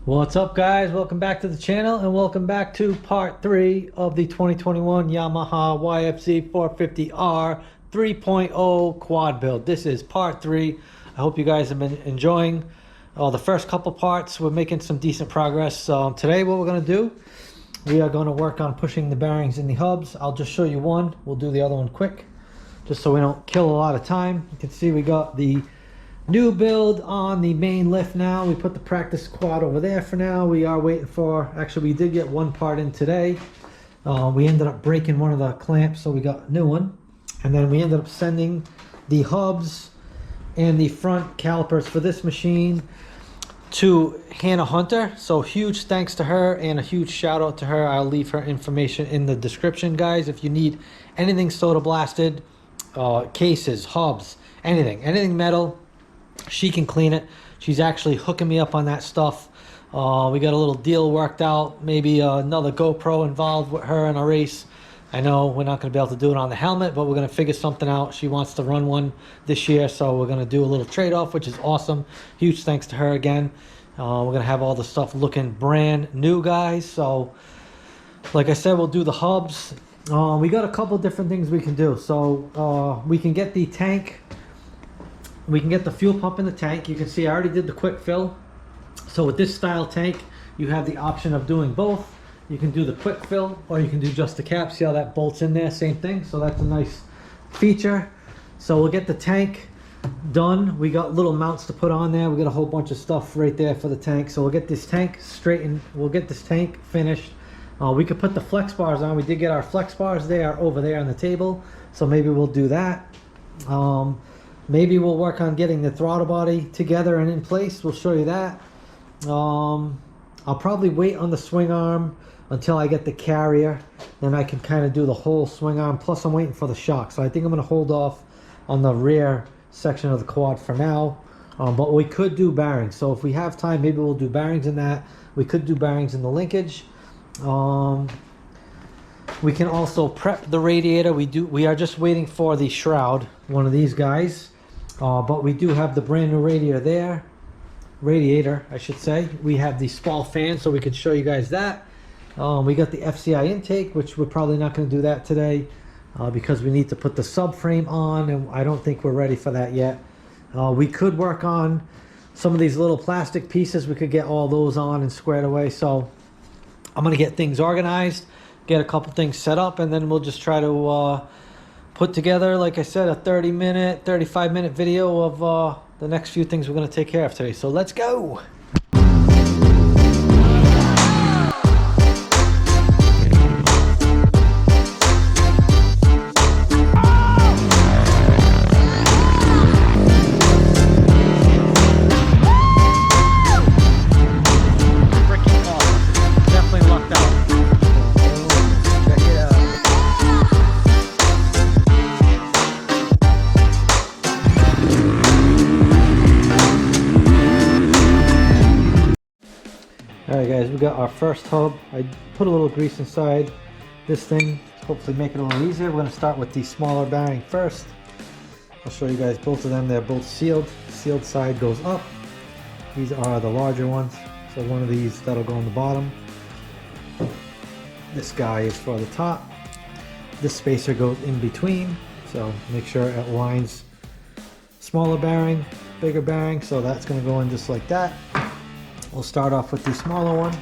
What's up, guys? Welcome back to the channel and welcome back to part 3 of the 2021 Yamaha YFZ450R 3.0 quad build. This is part 3. I hope you guys have been enjoying the first couple parts. We're making some decent progress. Today what we're going to do, we are going to work on pushing the bearings in the hubs. I'll just show you one. We'll do the other one quick just so we don't kill a lot of time. You can see we got the new build on the main lift now. We put the practice quad over there for now. We are waiting for, actually we did get one part in today. We ended up breaking one of the clamps, so we got a new one. And then we ended up sending the hubs and the front calipers for this machine to Hannah Hunter. So huge thanks to her and a huge shout out to her. I'll leave her information in the description, guys. If you need anything soda blasted, cases, hubs, anything metal, she can clean it. She's actually hooking me up on that stuff. We got a little deal worked out, maybe another GoPro involved with her in a race. I know we're not going to be able to do it on the helmet, but we're going to figure something out. She wants to run one this year, so we're going to do a little trade-off, which is awesome. Huge thanks to her again. We're going to have all the stuff looking brand new, guys. So like I said, we'll do the hubs. We got a couple different things we can do. So we can get the tank. We can get the fuel pump in the tank. You can see I already did the quick fill. So with this style tank, you have the option of doing both. You can do the quick fill or you can do just the cap. See how that bolts in there? Same thing. So that's a nice feature. So we'll get the tank done. We got little mounts to put on there. We got a whole bunch of stuff right there for the tank. So we'll get this tank straightened. We'll get this tank finished. We could put the flex bars on. We did get our flex bars. They are over there on the table. So maybe we'll do that. Maybe we'll work on getting the throttle body together and in place. We'll show you that. I'll probably wait on the swing arm until I get the carrier. Then I can kind of do the whole swing arm. Plus I'm waiting for the shock. So I think I'm going to hold off on the rear section of the quad for now. But we could do bearings. So if we have time, maybe we'll do bearings in that. We could do bearings in the linkage. We can also prep the radiator. We are just waiting for the shroud, one of these guys. But we do have the brand new radiator, I should say. We have the Spall fan, so we could show you guys that. We got the FCI intake, which we're probably not going to do that today because we need to put the subframe on, and I don't think we're ready for that yet. We could work on some of these little plastic pieces. We could get all those on and squared away. So I'm going to get things organized, get a couple things set up, and then we'll just try to put together, like I said, a 35-minute video of the next few things we're going to take care of today. So let's go. Alright guys, we got our first hub. I put a little grease inside this thing, hopefully make it a little easier. We're going to start with the smaller bearing first. I'll show you guys both of them. They're both sealed. Sealed side goes up. These are the larger ones. So one of these that'll go on the bottom. This guy is for the top. This spacer goes in between. So make sure it lines smaller bearing, bigger bearing. So that's going to go in just like that. We'll start off with the smaller one.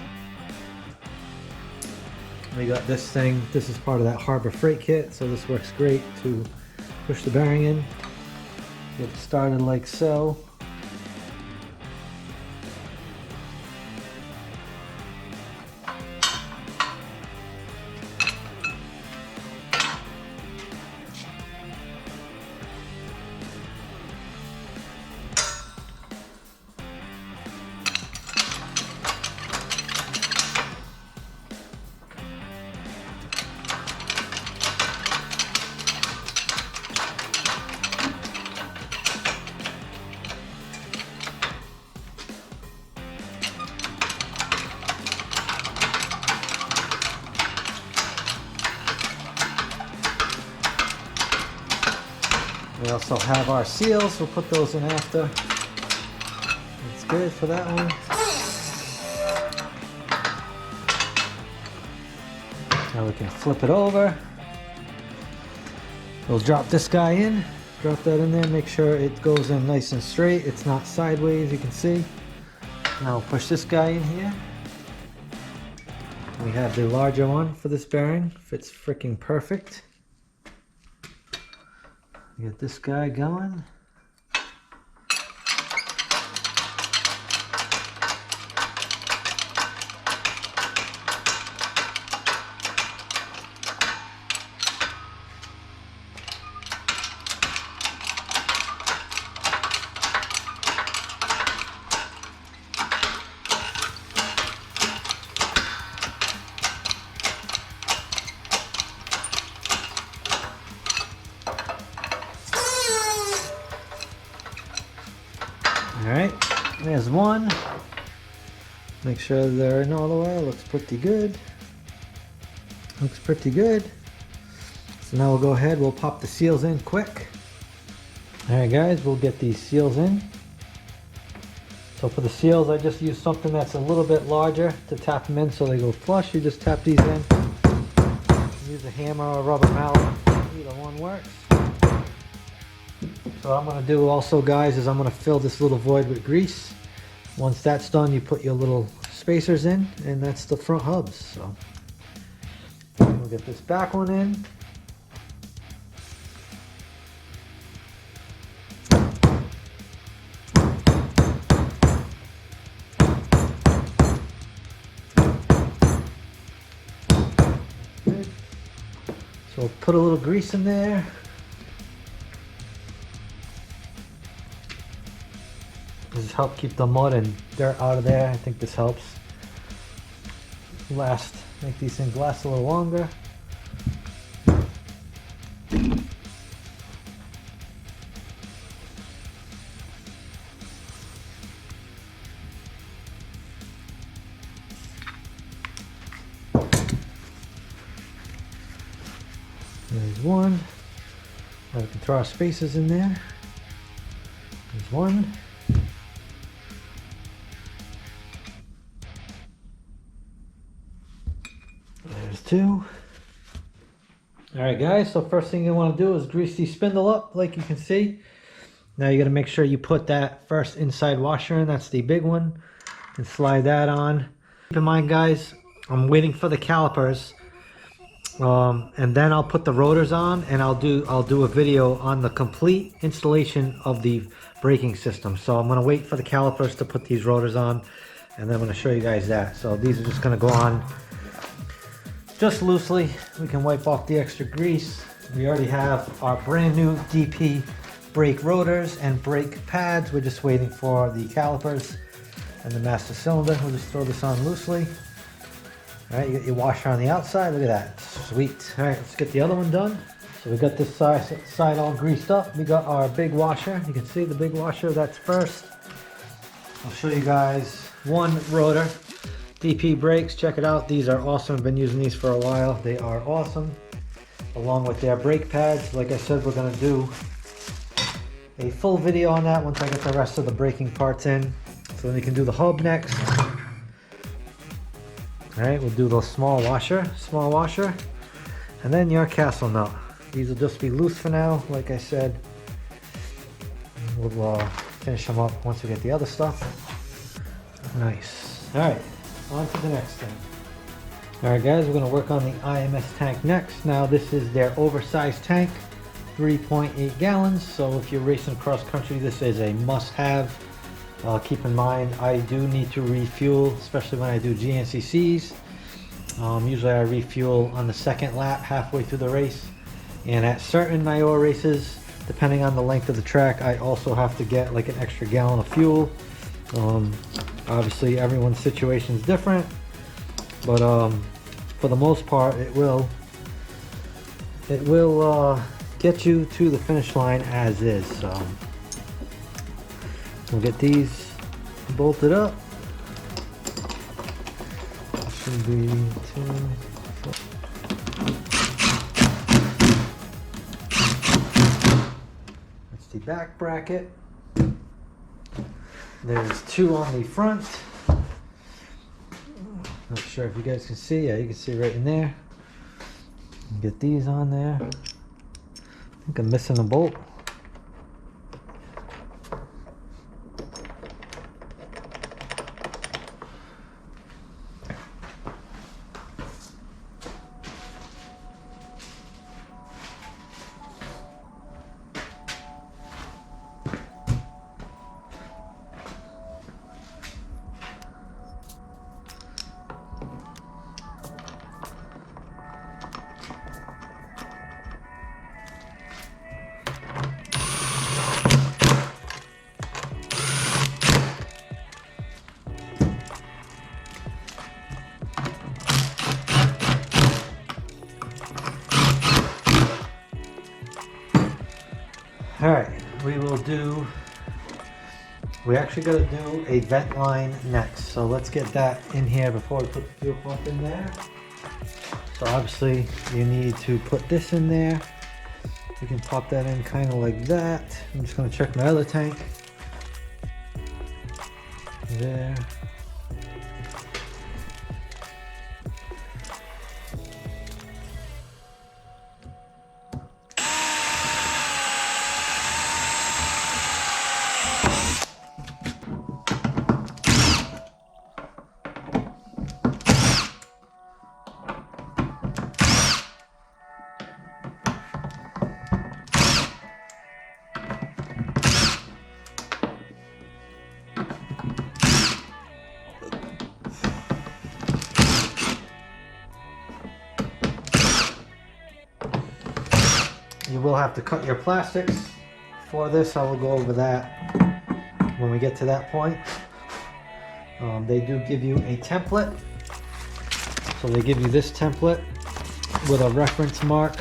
We got this thing. This is part of that Harbor Freight kit, so this works great to push the bearing in. Get it started like so. We also have our seals. We'll put those in after. That's good for that one. Now we can flip it over. We'll drop this guy in. Drop that in there, make sure it goes in nice and straight. It's not sideways, you can see. Now we'll push this guy in here. We have the larger one for this bearing. Fits freaking perfect. Get this guy going. Alright, there's one. Make sure they're in all the way. Looks pretty good. Looks pretty good. So now we'll go ahead, we'll pop the seals in quick. Alright guys, we'll get these seals in. So for the seals, I just use something that's a little bit larger to tap them in so they go flush. You just tap these in. Use a hammer or a rubber mallet. Either one works. So what I'm going to do also, guys, is I'm going to fill this little void with grease. Once that's done, you put your little spacers in, and that's the front hubs. So we'll get this back one in. Good. So we'll put a little grease in there. This helps keep the mud and dirt out of there. I think this helps make these things last a little longer. There's one. Now we can throw our spacers in there. There's one. There's two. Alright guys, so first thing you want to do is grease the spindle up like you can see. Now you got to make sure you put that first inside washer in, that's the big one, and slide that on. Keep in mind guys, I'm waiting for the calipers, and then I'll put the rotors on, and I'll do a video on the complete installation of the braking system. So I'm going to wait for the calipers to put these rotors on, and then I'm going to show you guys that. So these are just going to go on just loosely. We can wipe off the extra grease. We already have our brand new DP brake rotors and brake pads. We're just waiting for the calipers and the master cylinder. We'll just throw this on loosely. All right, you got your washer on the outside. Look at that, sweet. All right, let's get the other one done. So we got this side all greased up. We got our big washer. You can see the big washer, that's first. I'll show you guys one rotor. DP brakes, check it out. These are awesome. I've been using these for a while. They are awesome. Along with their brake pads. Like I said, we're going to do a full video on that once I get the rest of the braking parts in. So then we can do the hub next. Alright, we'll do the small washer, and then your castle nut. These will just be loose for now, like I said. We'll finish them up once we get the other stuff. Nice. Alright, on to the next thing. Alright guys, we're going to work on the IMS tank next. Now this is their oversized tank, 3.8 gallons. So if you're racing cross country, this is a must-have. Keep in mind, I do need to refuel, especially when I do GNCCs. Usually I refuel on the second lap, halfway through the race. And at certain Iowa races, depending on the length of the track, I also have to get like an extra gallon of fuel. Obviously everyone's situation is different, but for the most part it will get you to the finish line as is. So we'll get these bolted up. Should be that's the back bracket. There's two on the front. Not sure if you guys can see. Yeah, you can see right in there. get these on there. I think I'm missing a bolt. All right, we actually got to do a vent line next. So let's get that in here before we put the fuel pump in there. So obviously you need to put this in there. You can pop that in kind of like that. I'm just going to check my other tank. There. You will have to cut your plastics for this. I will go over that when we get to that point. They do give you a template. So they give you this template with a reference mark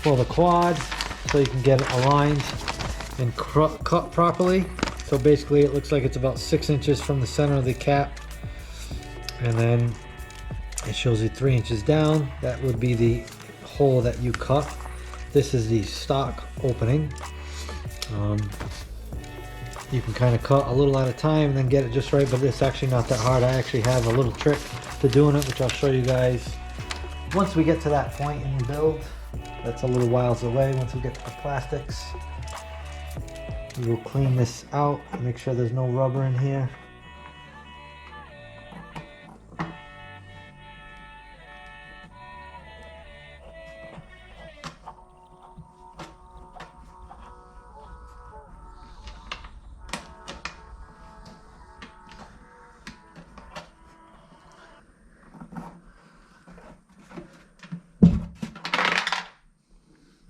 for the quad so you can get it aligned and cut properly. So basically it looks like it's about 6 inches from the center of the cap, and then it shows you 3 inches down. That would be the hole that you cut. This is the stock opening. You can kind of cut a little at a time and then get it just right, but it's actually not that hard. I actually have a little trick to doing it, which I'll show you guys once we get to that point in the build. That's a little whiles away. Once we get to the plastics, we will clean this out, make sure there's no rubber in here.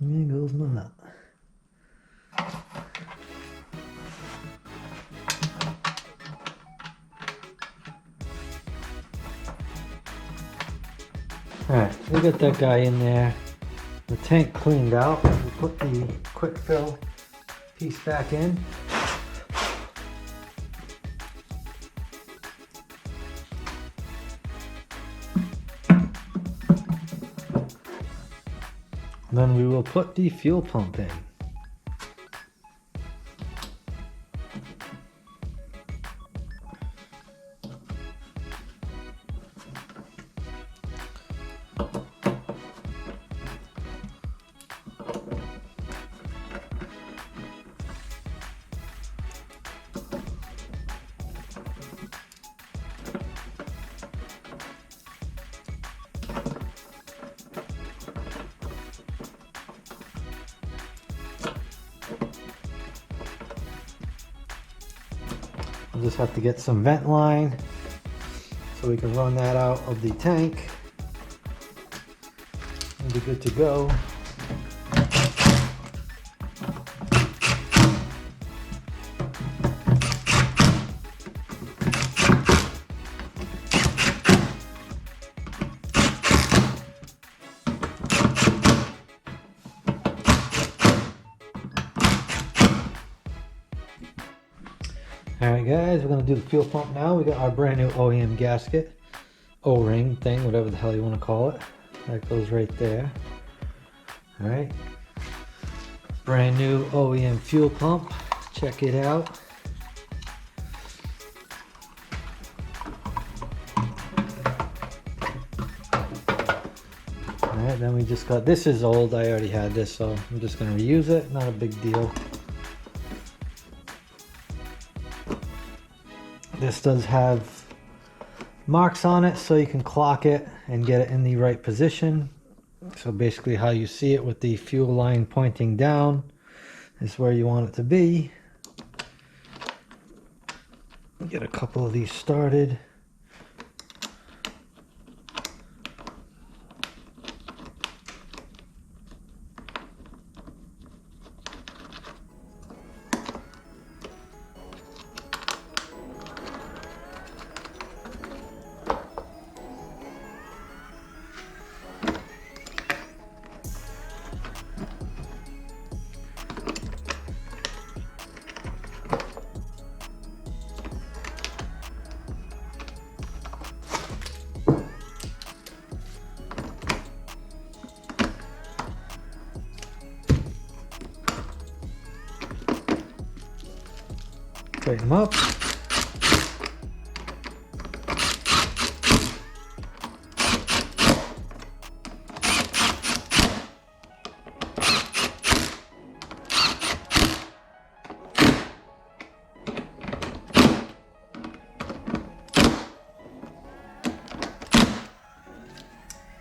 There goes my nut. Alright, we got that guy in there. The tank cleaned out. We put the quick fill piece back in. Then we will put the fuel pump in. We'll just have to get some vent line so we can run that out of the tank and be good to go. Alright guys, we're going to do the fuel pump now. We got our brand new OEM gasket, O-ring thing, whatever the hell you want to call it. That goes right there. Alright. Brand new OEM fuel pump. Check it out. Alright. Alright, then we just got, this is old, I already had this, so I'm just going to reuse it, not a big deal. This does have marks on it so you can clock it and get it in the right position. So basically how you see it with the fuel line pointing down is where you want it to be. Get a couple of these started. Tighten them up.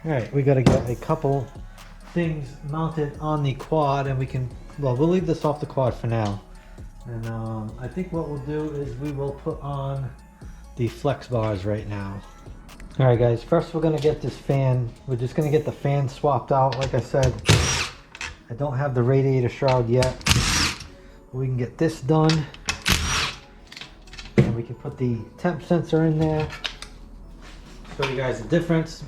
Alright, we got to get a couple things mounted on the quad, and we can, well, we'll leave this off the quad for now. And I think what we'll do is we will put on the flex bars right now. Alright guys, first we're going to get this fan. We're just going to get the fan swapped out. Like I said, I don't have the radiator shroud yet. We can get this done. And we can put the temp sensor in there. Show you guys the difference.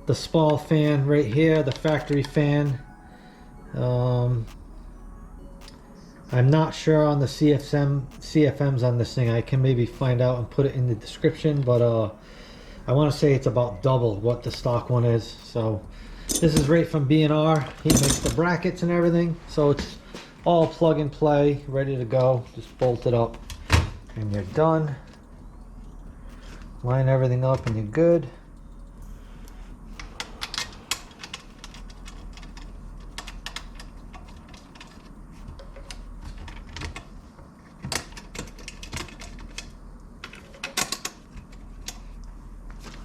The Spall fan right here, the factory fan. I'm not sure on the CFMs on this thing. I can maybe find out and put it in the description, but I want to say it's about double what the stock one is. So this is right from B&R. He makes the brackets and everything, so it's all plug and play, ready to go. Just bolt it up and you're done. Line everything up and you're good.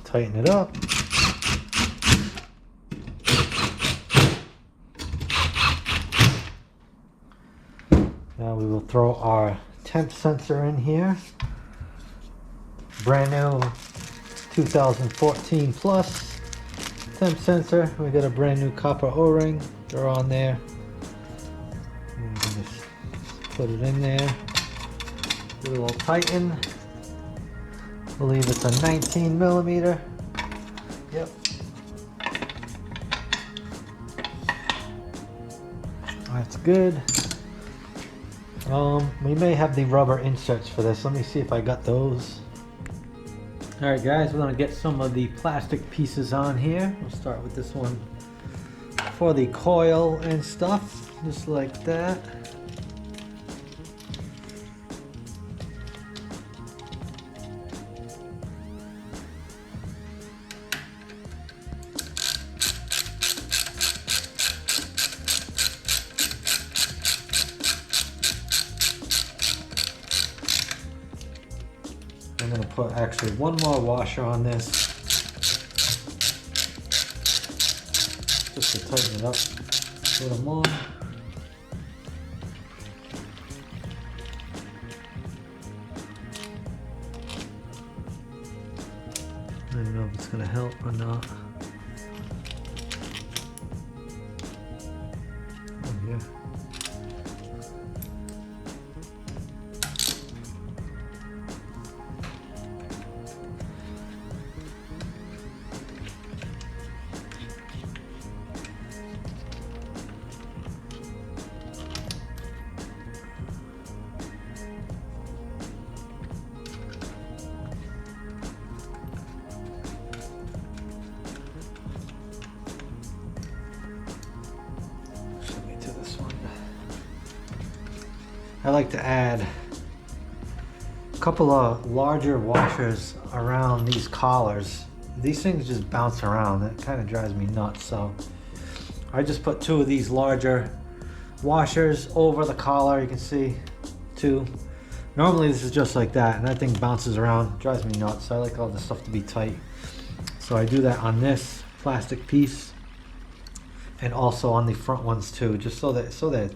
Tighten it up. Now we will throw our temp sensor in here. Brand new 2014 plus temp sensor. We got a brand new copper O-ring. They're on there. And we can just put it in there. Do a little tighten. I believe it's a 19 millimeter. Yep. That's good. We may have the rubber inserts for this. Let me see if I got those. Alright guys, we're going to get some of the plastic pieces on here. We'll start with this one for the coil and stuff, just like that. I'm going to put actually one more washer on this just to tighten it up a little more. I don't know if it's going to help or not. Oh, yeah. I like to add a couple of larger washers around these collars. these things just bounce around. That kind of drives me nuts. So I just put 2 of these larger washers over the collar. You can see 2. Normally this is just like that, and that thing bounces around. It drives me nuts. I like all this stuff to be tight. So I do that on this plastic piece and also on the front ones too, just so that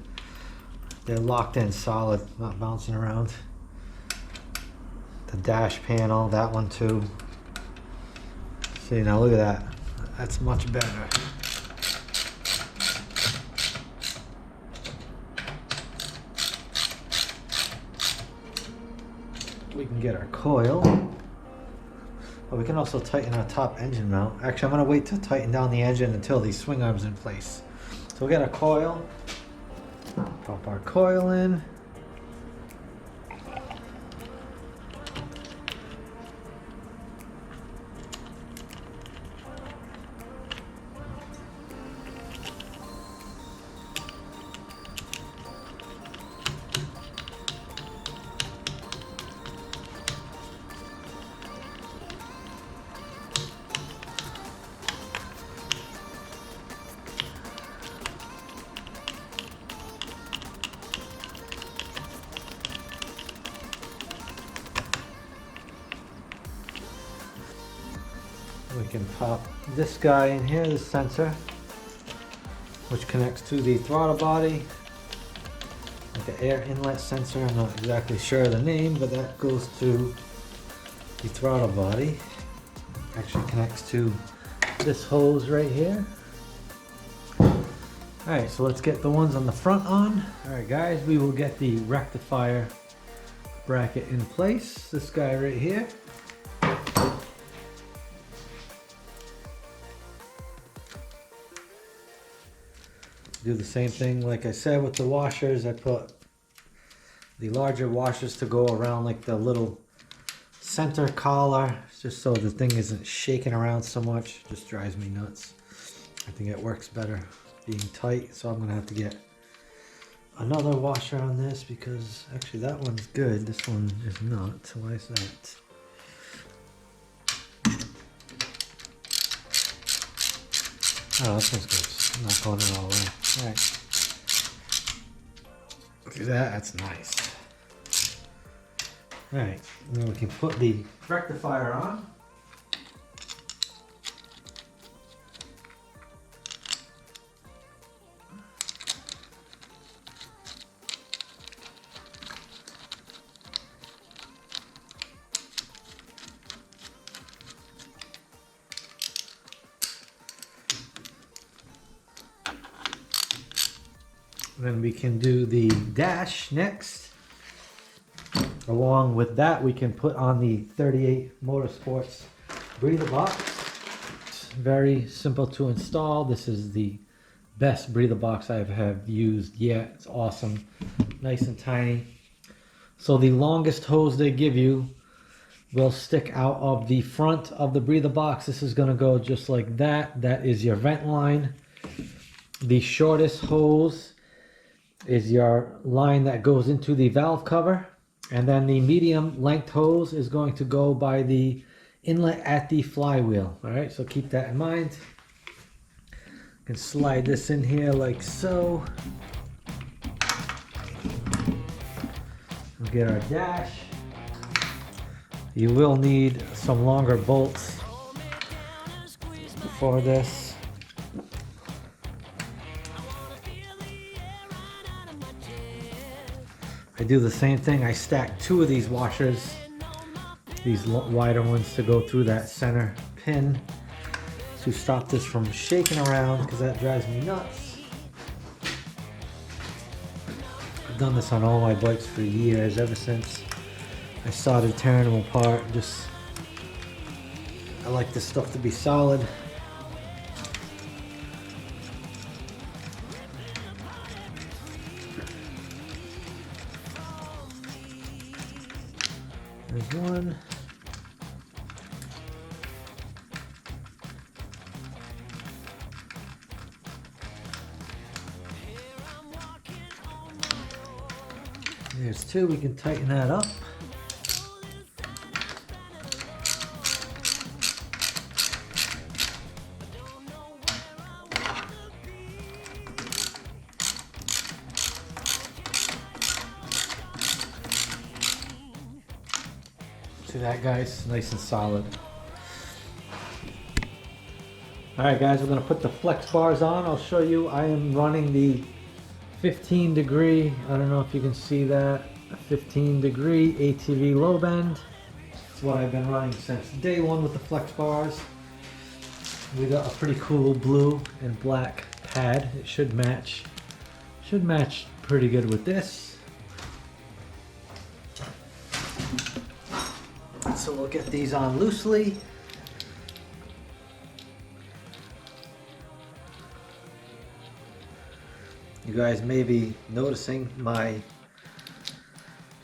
they're locked in solid, not bouncing around. The dash panel, that one too. See, now look at that. That's much better. We can get our coil. But we can also tighten our top engine mount. Actually, I'm gonna wait to tighten down the engine until these swing arms in place. So we'll get our coil. Pop our coil in. We can pop this guy in here, this sensor, which connects to the throttle body, like the air inlet sensor. I'm not exactly sure of the name, but that goes to the throttle body. Actually connects to this hose right here. Alright, so let's get the ones on the front on. Alright guys, we will get the rectifier bracket in place. This guy right here. Do the same thing like I said with the washers. I put the larger washers to go around like the little center collar, just so the thing isn't shaking around so much. It just drives me nuts. I think it works better being tight, so I'm gonna have to get another washer on this, because actually that one's good, this one is not. So why is that? Oh, this one's good. I'm not going it all the way. Alright. Look at that, that's nice. Alright, then we can put the rectifier on. Then we can do the dash next. Along with that, we can put on the 38 Motorsports breather box. It's very simple to install. This is the best breather box I have used yet. It's awesome, nice and tiny. So the longest hose they give you will stick out of the front of the breather box. This is going to go just like that. That is your vent line. The shortest hose is your line that goes into the valve cover, and then the medium length hose is going to go by the inlet at the flywheel. All right, so keep that in mind. You can slide this in here like so. We'll get our dash. You will need some longer bolts for this. I do the same thing. I stack 2 of these washers, these wider ones, to go through that center pin to stop this from shaking around, because that drives me nuts. I've done this on all my bikes for years, ever since I started tearing them apart. I like this stuff to be solid. There's one. There's 2. We can tighten that up. See that, guys? Nice and solid. Alright guys, we're going to put the flex bars on. I'll show you. I am running the 15 degree, I don't know if you can see that, 15 degree ATV low bend. It's what I've been running since day one with the flex bars. We got a pretty cool blue and black pad. It should match pretty good with this. So we'll get these on loosely. You guys may be noticing my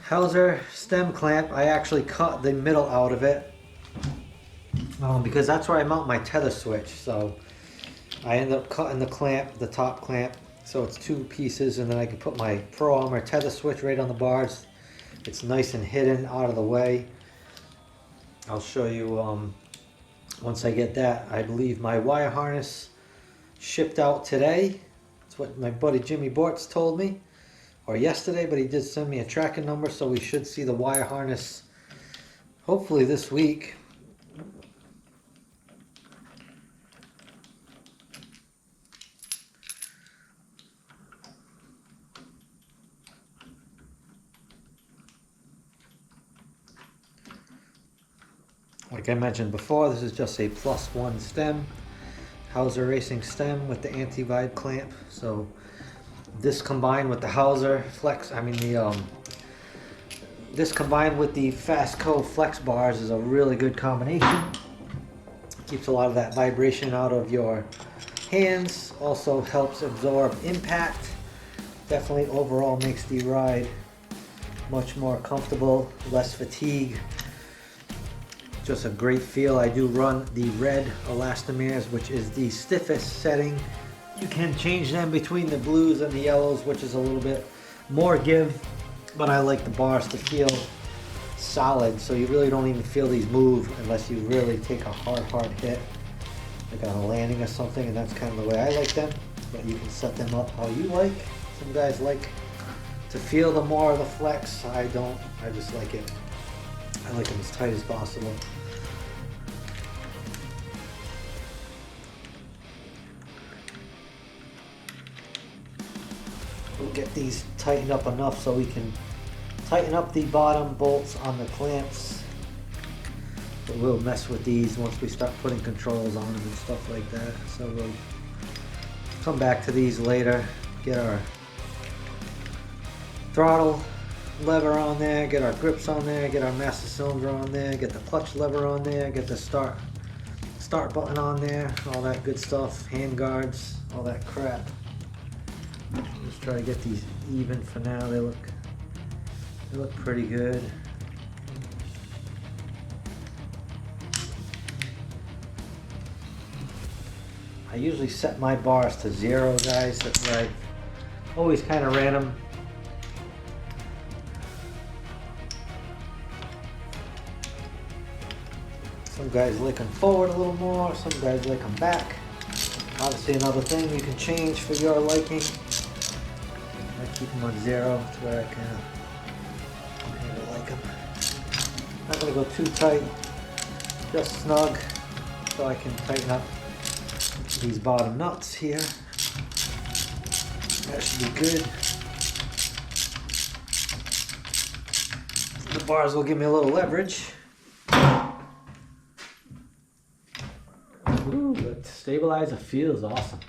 Hauser stem clamp. I actually cut the middle out of it because that's where I mount my tether switch. So I ended up cutting the clamp, the top clamp, so it's two pieces, and then I can put my Pro Armor tether switch right on the bars. It's nice and hidden out of the way. I'll show you once I get that. I believe my wire harness shipped out today. What my buddy Jimmy Bortz told me, or yesterday, but he did send me a tracking number, so we should see the wire harness hopefully this week. Like I mentioned before, this is just a +1 stem. Hauser Racing stem with the anti-vibe clamp. So this combined with the Hauser flex, this combined with the Fastco flex bars is a really good combination. Keeps a lot of that vibration out of your hands. Also helps absorb impact. Definitely overall makes the ride much more comfortable, less fatigue. Just a great feel. I do run the red elastomers, which is the stiffest setting. You can change them between the blues and the yellows, which is a little bit more give, but I like the bars to feel solid, so you really don't even feel these move unless you really take a hard hit, like on a landing or something, and that's kind of the way I like them. But you can set them up how you like. Some guys like to feel the more of the flex. I don't. I just like it. I like them as tight as possible. We'll get these tightened up enough so we can tighten up the bottom bolts on the clamps. But we'll mess with these once we start putting controls on them and stuff like that. So we'll come back to these later. Get our throttle lever on there, get our grips on there, get our master cylinder on there, get the clutch lever on there, get the start button on there, all that good stuff, hand guards, all that crap. Just try to get these even for now. They look pretty good. I usually set my bars to 0, guys. That's where I always kind of ran them. Some guys like them forward a little more, some guys like them back. Obviously another thing you can change for your liking. I keep them on 0 to where I kind of like them. Not going to go too tight, just snug, so I can tighten up these bottom nuts here. That should be good. The bars will give me a little leverage. Ooh, the stabilizer feels awesome.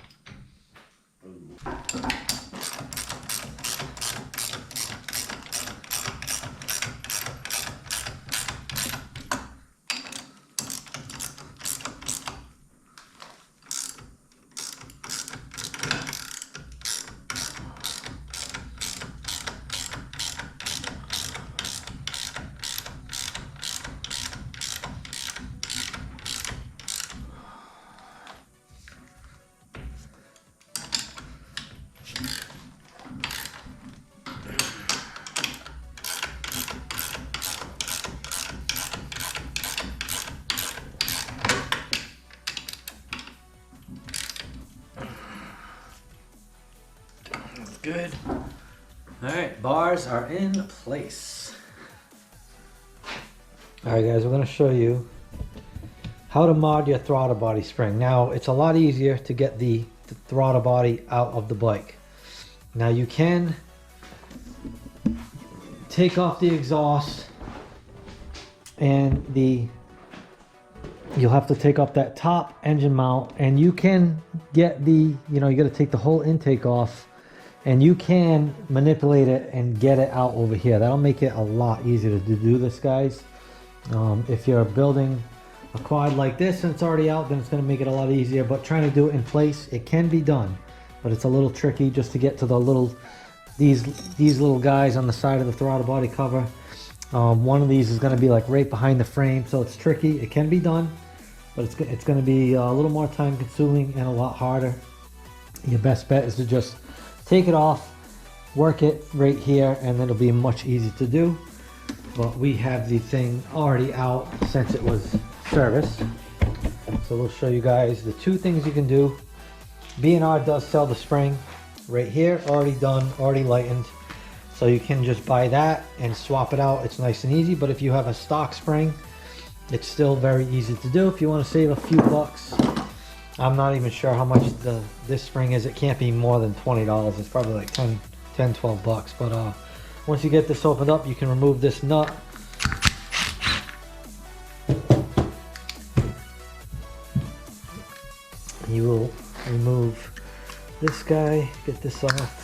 Good. All right, bars are in place. Alright guys, we're going to show you how to mod your throttle body spring. Now it's a lot easier to get the throttle body out of the bike. Now you can take off the exhaust and you'll have to take off that top engine mount, and you can get you got to take the whole intake off, and you can manipulate it and get it out over here. That'll make it a lot easier to do this, guys. If you're building a quad like this and it's already out, then it's going to make it a lot easier. But trying to do it in place, it can be done, but it's a little tricky just to get to the little these little guys on the side of the throttle body cover. One of these is going to be like right behind the frame, so it's tricky. It can be done, but it's going to be a little more time consuming and a lot harder. Your best bet is to just take it off, work it right here, and then it'll be much easier to do. But we have the thing already out since it was serviced, so we'll show you guys the two things you can do. B&R does sell the spring right here, already done, already lightened, so you can just buy that and swap it out. It's nice and easy. But if you have a stock spring, it's still very easy to do. If you want to save a few bucks, I'm not even sure how much this spring is. It can't be more than $20. It's probably like 10 12 bucks. But once you get this opened up, you can remove this nut. You will remove this guy, get this off.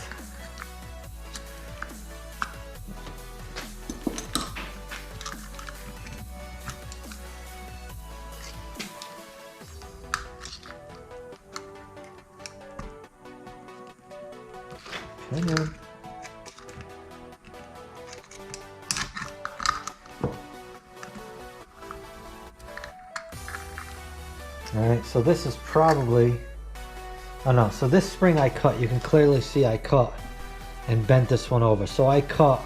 Hang on. Alright, so this is probably, oh no, so this spring I cut, you can clearly see I cut and bent this one over. So I cut,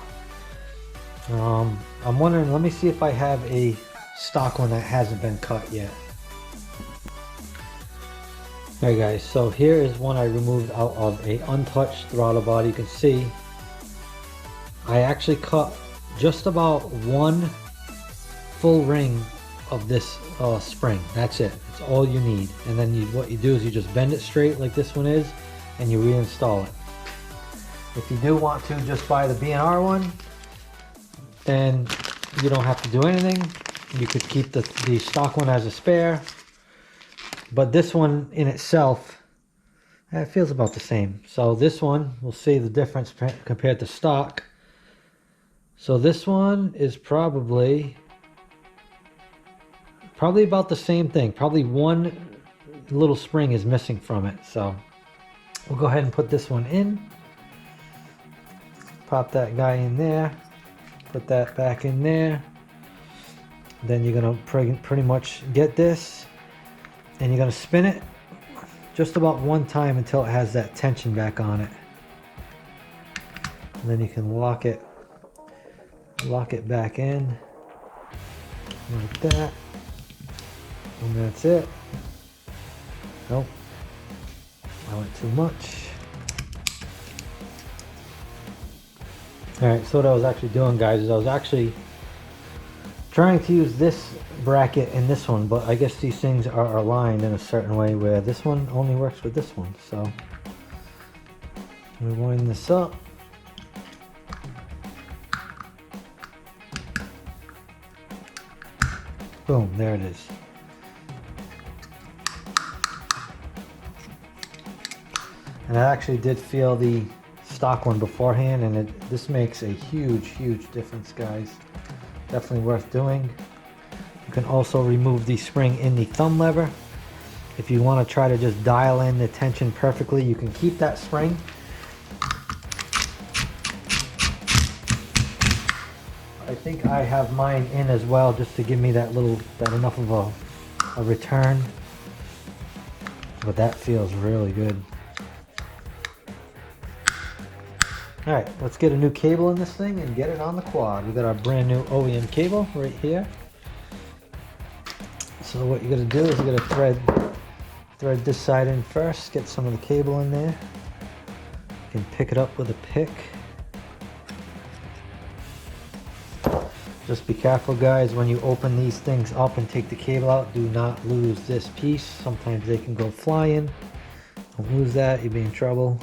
I'm wondering, let me see if I have a stock one that hasn't been cut yet. Alright guys, so here is one I removed out of a untouched throttle body. You can see I actually cut just about one full ring of this spring. That's it. It's all you need. And then what you do is you just bend it straight like this one is, and you reinstall it. If you do want to just buy the B&R one, then you don't have to do anything. You could keep the stock one as a spare. But this one in itself, it feels about the same. So this one, we'll see the difference compared to stock. So this one is probably about the same thing. Probably one little spring is missing from it. So we'll go ahead and put this one in. Pop that guy in there. Put that back in there. Then you're gonna pretty much get this, and you're gonna spin it just about one time until it has that tension back on it. And then you can lock it back in like that. And that's it. Nope. I went too much. Alright, so what I was actually doing, guys, is I was actually trying to use this bracket and this one, but I guess these things are aligned in a certain way where this one only works with this one. So we wind this up. Boom, there it is. And I actually did feel the stock one beforehand, and this makes a huge difference, guys. Definitely worth doing. You can also remove the spring in the thumb lever. If you want to try to just dial in the tension perfectly, you can keep that spring. I think I have mine in as well, just to give me that enough of a return. But that feels really good. Alright, let's get a new cable in this thing and get it on the quad. We got our brand new OEM cable right here. So what you're going to do is you're going to thread this side in first, get some of the cable in there. You can pick it up with a pick. Just be careful, guys, when you open these things up and take the cable out, do not lose this piece. Sometimes they can go flying. Don't lose that, you'll be in trouble.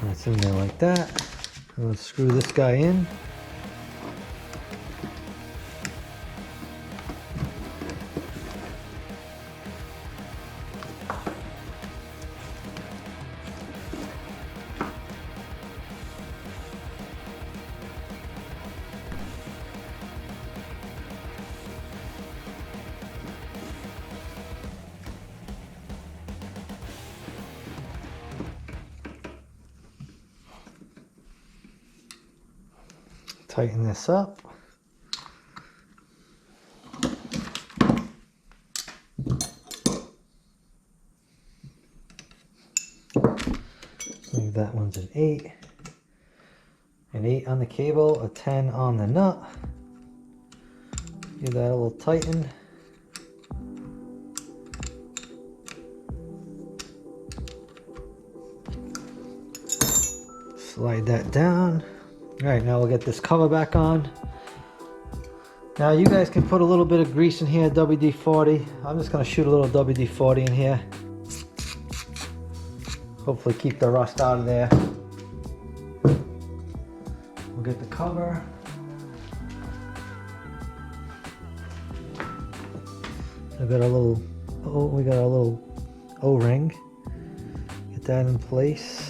That's in there like that. Let's screw this guy in. Tighten this up. Leave that one's an 8. An 8 on the cable, a 10 on the nut. Give that a little tighten. Slide that down. All right, now we'll get this cover back on. Now you guys can put a little bit of grease in here, WD-40. I'm just gonna shoot a little WD-40 in here. Hopefully keep the rust out of there. We'll get the cover. I got a little, oh, we got a little O-ring. Get that in place.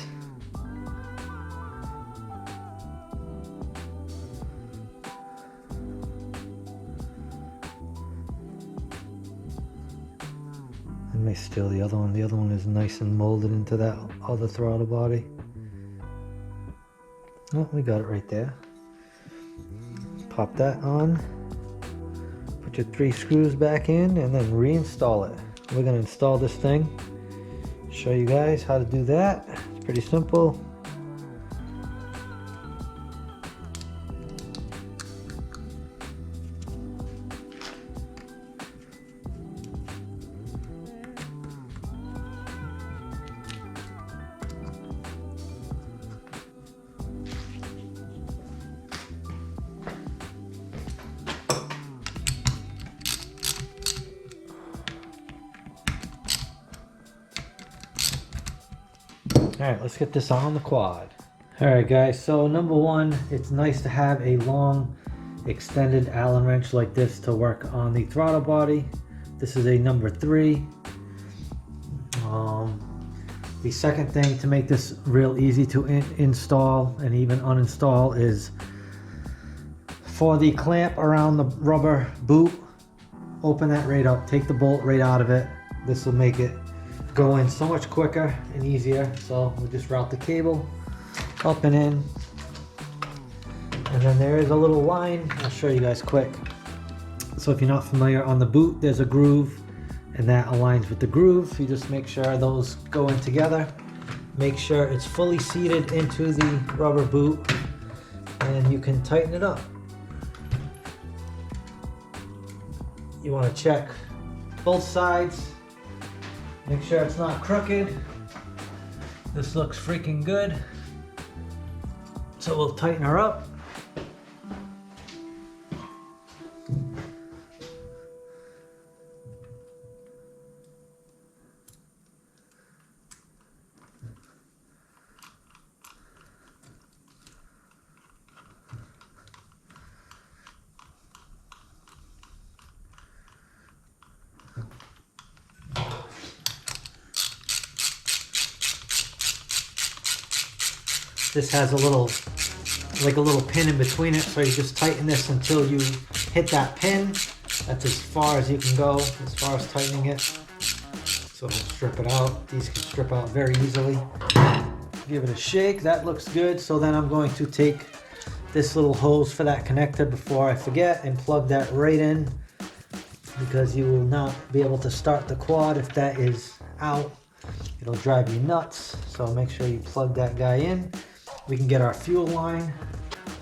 I may steal the other one. The other one is nice and molded into that other throttle body. Oh, we got it right there. Pop that on. Put your 3 screws back in and then reinstall it. We're going to install this thing. Show you guys how to do that. It's pretty simple. Alright, let's get this on the quad. Alright guys, so number one, it's nice to have a long extended Allen wrench like this to work on the throttle body. This is a number 3. The second thing to make this real easy to install and even uninstall is for the clamp around the rubber boot, open that right up, take the bolt right out of it. This will make it go in so much quicker and easier. So we'll just route the cable up and in, and then there is a little line. I'll show you guys quick. So if you're not familiar, on the boot there's a groove and that aligns with the groove. You just make sure those go in together. Make sure it's fully seated into the rubber boot and you can tighten it up. You want to check both sides. Make sure it's not crooked. This looks freaking good. So we'll tighten her up. This has a little, like a little pin in between it, so you just tighten this until you hit that pin. That's as far as you can go, as far as tightening it. So we'll strip it out. These can strip out very easily. Give it a shake, that looks good. So then I'm going to take this little hose for that connector before I forget and plug that right in, because you will not be able to start the quad if that is out. It'll drive you nuts, so make sure you plug that guy in. We can get our fuel line.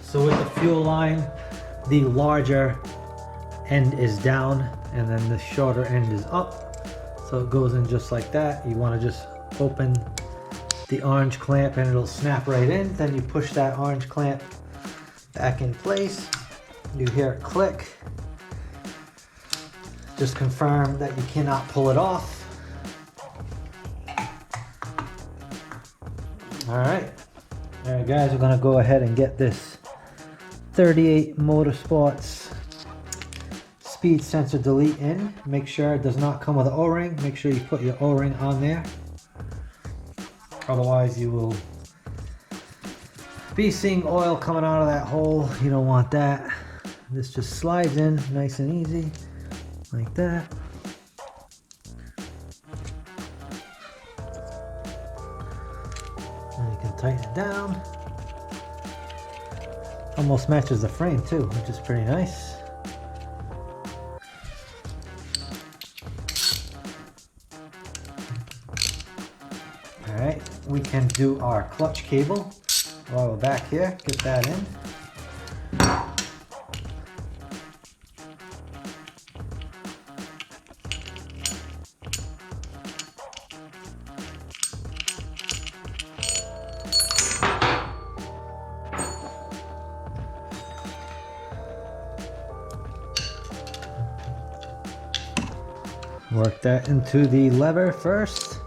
So with the fuel line, the larger end is down and then the shorter end is up. So it goes in just like that. You want to just open the orange clamp and it'll snap right in. Then you push that orange clamp back in place. You hear it click. Just confirm that you cannot pull it off. Alright guys, we're gonna go ahead and get this 38 Motorsports speed sensor delete in. Make sure it does not come with an O-ring. Make sure you put your O-ring on there. Otherwise you will be seeing oil coming out of that hole. You don't want that. This just slides in nice and easy like that. And you can tighten it down. Almost matches the frame too, which is pretty nice. Alright, we can do our clutch cable while we're back here. Get that in. Work that into the lever first,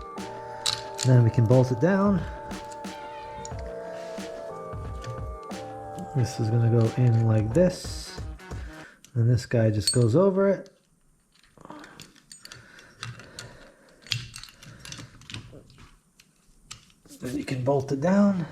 then we can bolt it down. This is going to go in like this, and this guy just goes over it. Then you can bolt it down.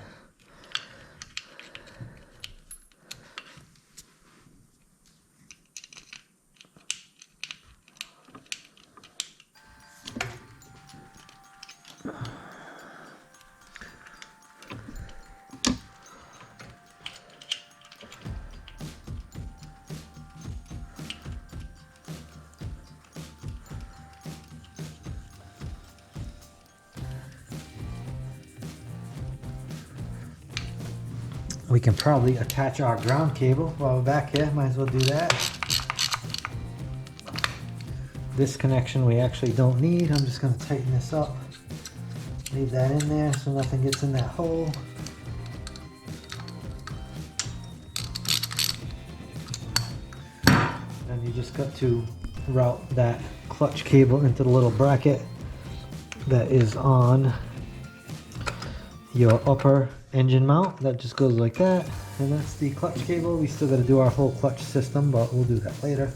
We can probably attach our ground cable while we're back here. Might as well do that. This connection we actually don't need. I'm just going to tighten this up. Leave that in there so nothing gets in that hole. And you just got to route that clutch cable into the little bracket that is on your upper engine mount. That just goes like that, and that's the clutch cable. We still got to do our whole clutch system, but we'll do that later.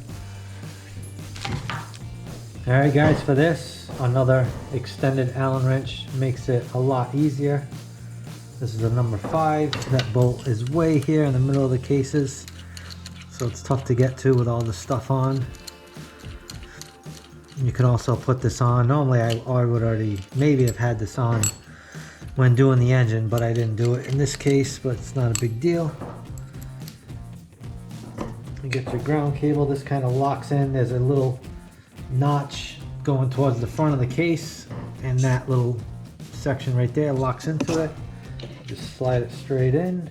Alright guys, for this, another extended Allen wrench makes it a lot easier. This is a number 5. That bolt is way here in the middle of the cases, so it's tough to get to with all the stuff on. You can also put this on. Normally I would already maybe have had this on when doing the engine, but I didn't do it in this case, but it's not a big deal. You get your ground cable. This kind of locks in. There's a little notch going towards the front of the case, and that little section right there locks into it. Just slide it straight in,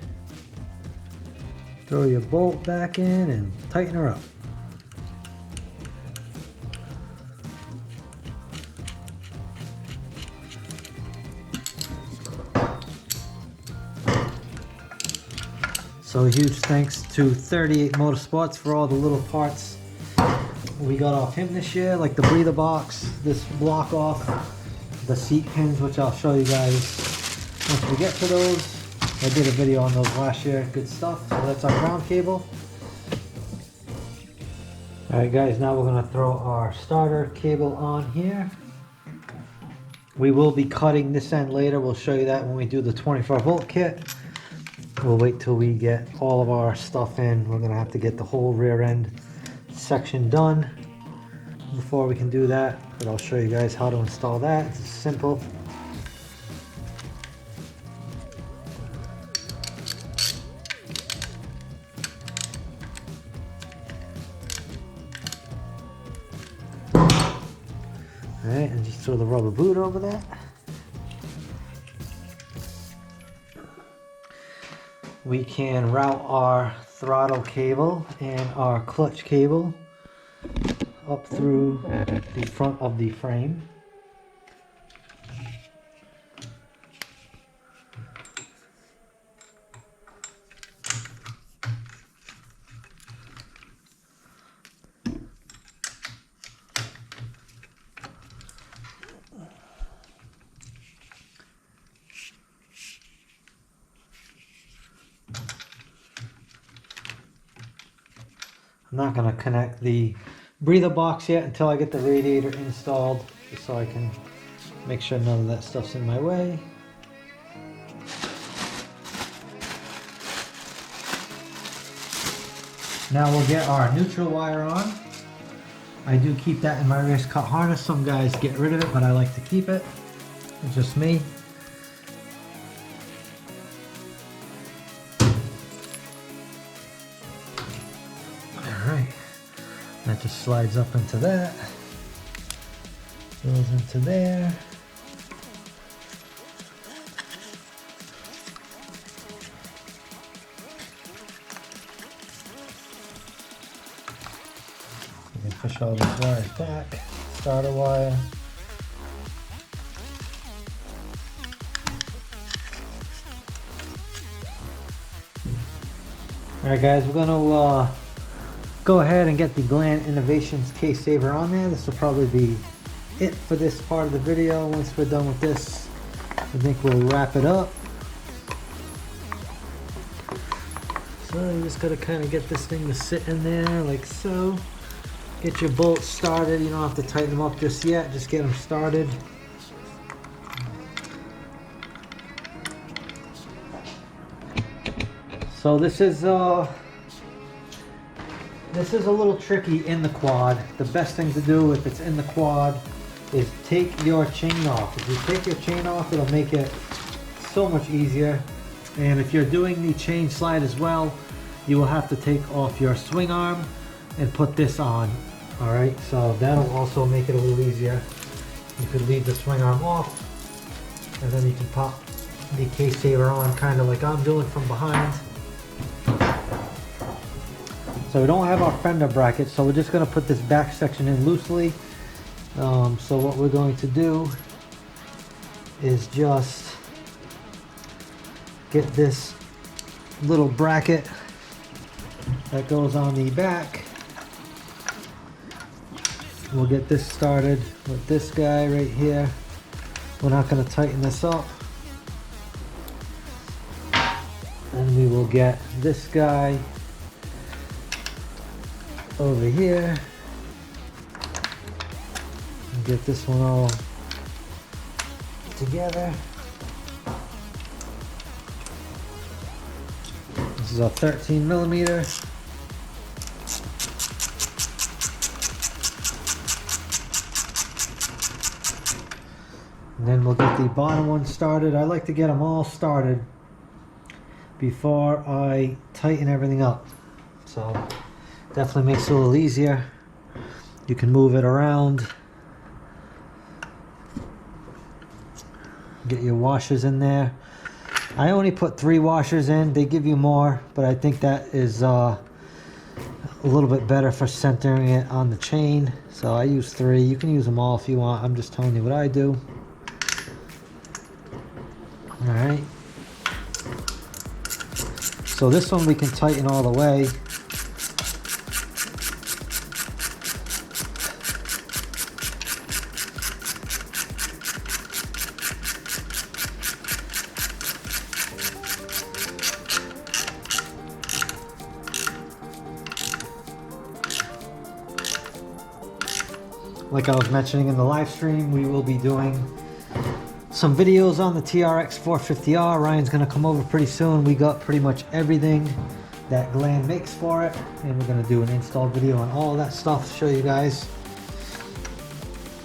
throw your bolt back in, and tighten her up. So a huge thanks to 38 Motorsports for all the little parts we got off him this year, like the breather box, this block off, the seat pins, which I'll show you guys once we get to those. I did a video on those last year. Good stuff. So that's our ground cable. Alright guys, now we're going to throw our starter cable on here. We will be cutting this end later. We'll show you that when we do the 24-volt kit. We'll wait till we get all of our stuff in. We're going to have to get the whole rear end section done before we can do that, but I'll show you guys how to install that. It's simple. Alright, and just throw the rubber boot over that. We can route our throttle cable and our clutch cable up through the front of the frame. I'm not going to connect the breather box yet until I get the radiator installed, just so I can make sure none of that stuff's in my way. Now we'll get our neutral wire on. I do keep that in my race cut harness. Some guys get rid of it, but I like to keep it. It's just me. That just slides up into that, goes into there. You can push all these wires back, starter wire. Alright guys, we're gonna go ahead and get the Gland Innovations case saver on there. This will probably be it for this part of the video. Once we're done with this, I think we'll wrap it up. So you just gotta kind of get this thing to sit in there like so. Get your bolts started. You don't have to tighten them up just yet, just get them started. So this is a little tricky in the quad. The best thing to do if it's in the quad is take your chain off. If you take your chain off, it'll make it so much easier. And if you're doing the chain slide as well, you will have to take off your swing arm and put this on. All right, so that'll also make it a little easier. You could leave the swing arm off, and then you can pop the case saver on, kind of like I'm doing from behind. So we don't have our fender bracket, so we're just going to put this back section in loosely. So what we're going to do is just get this little bracket that goes on the back. We'll get this started with this guy right here. We're not going to tighten this up. And we will get this guy over here and get this one all together. This is a 13mm. And then we'll get the bottom one started. I like to get them all started before I tighten everything up. So definitely makes it a little easier. You can move it around. Get your washers in there. I only put 3 washers in. They give you more, but I think that is a little bit better for centering it on the chain. So I use 3. You can use them all if you want. I'm just telling you what I do. All right. So this one we can tighten all the way. Like I was mentioning in the live stream, we will be doing some videos on the TRX 450R. Ryan's gonna come over pretty soon. We got pretty much everything that Gland makes for it, and we're gonna do an install video on all of that stuff to show you guys.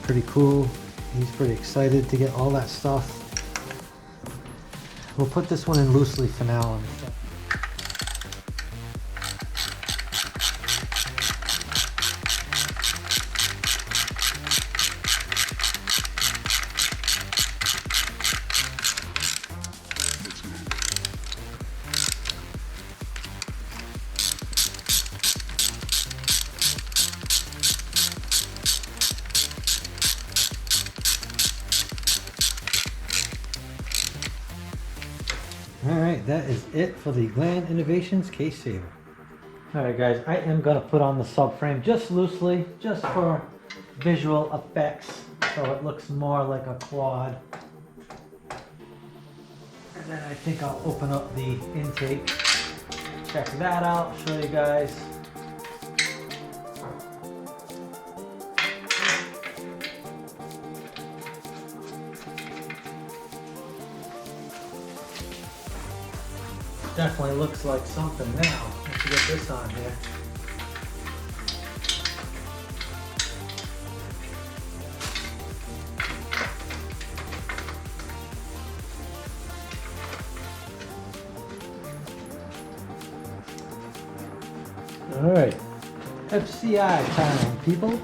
Pretty cool. He's pretty excited to get all that stuff. We'll put this one in loosely for now. right, that is it for the Gland Innovations case saver. All right, guys, I am gonna put on the subframe just loosely, just for visual effects, so it looks more like a quad. And then I think I'll open up the intake, check that out, show you guys. Definitely looks like something now. Let's get this on here. Alright, FCI time, people.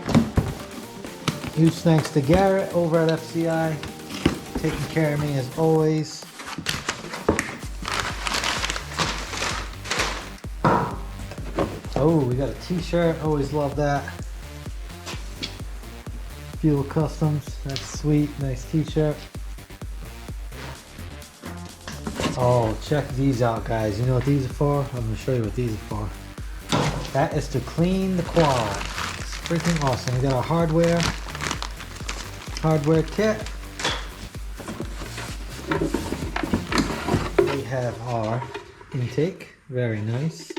Huge thanks to Garrett over at FCI, taking care of me as always. Oh, we got a t-shirt, always love that. Fuel Customs, that's sweet, nice t-shirt. Oh, check these out, guys. You know what these are for? I'm gonna show you what these are for. That is to clean the quad. It's freaking awesome. We got our hardware kit. We have our intake, very nice.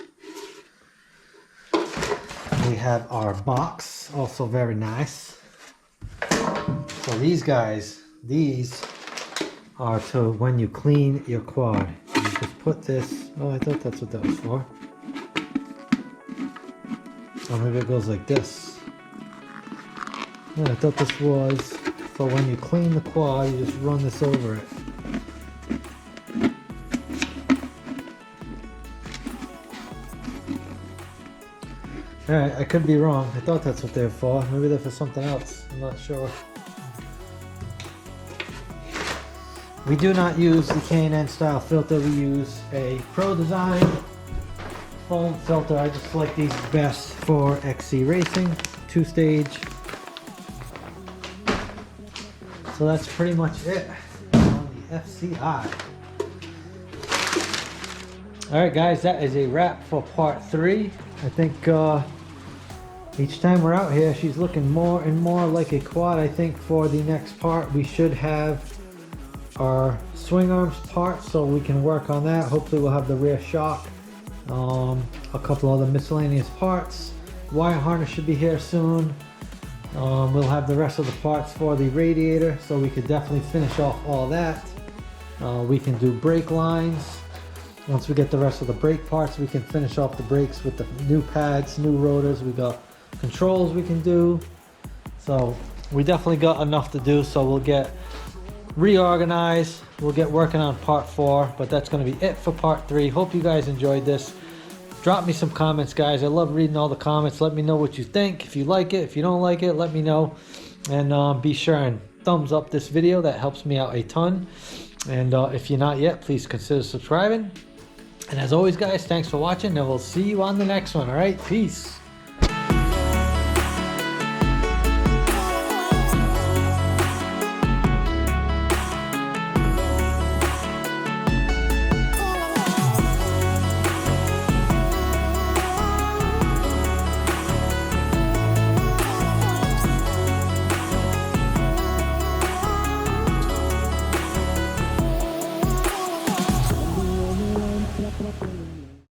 We have our box, also very nice. So these guys, these are to when you clean your quad. You just put this, oh, I thought that's what that was for. Or maybe it goes like this. Yeah, I thought this was for when you clean the quad, you just run this over it. Alright, I could be wrong. I thought that's what they're for. Maybe they're for something else. I'm not sure. We do not use the K&N style filter. We use a Pro Design foam filter. I just like these best for XC racing, 2-stage. So that's pretty much it on the FCI. Alright guys, that is a wrap for part 3. I think each time we're out here, she's looking more and more like a quad. I think for the next part, we should have our swing arms part, so we can work on that. Hopefully we'll have the rear shock, a couple other miscellaneous parts. Wire harness should be here soon. We'll have the rest of the parts for the radiator, so we could definitely finish off all that. We can do brake lines. Once we get the rest of the brake parts, we can finish off the brakes with the new pads, new rotors. We got controls we can do. So we definitely got enough to do, so we'll get reorganized. We'll get working on part 4, but that's going to be it for part 3. Hope you guys enjoyed this. Drop me some comments, guys. I love reading all the comments. Let me know what you think. If you like it, if you don't like it, let me know. And be sure and thumbs up this video. That helps me out a ton. And if you're not yet, please consider subscribing. And as always, guys, thanks for watching, and we'll see you on the next one. All right, peace.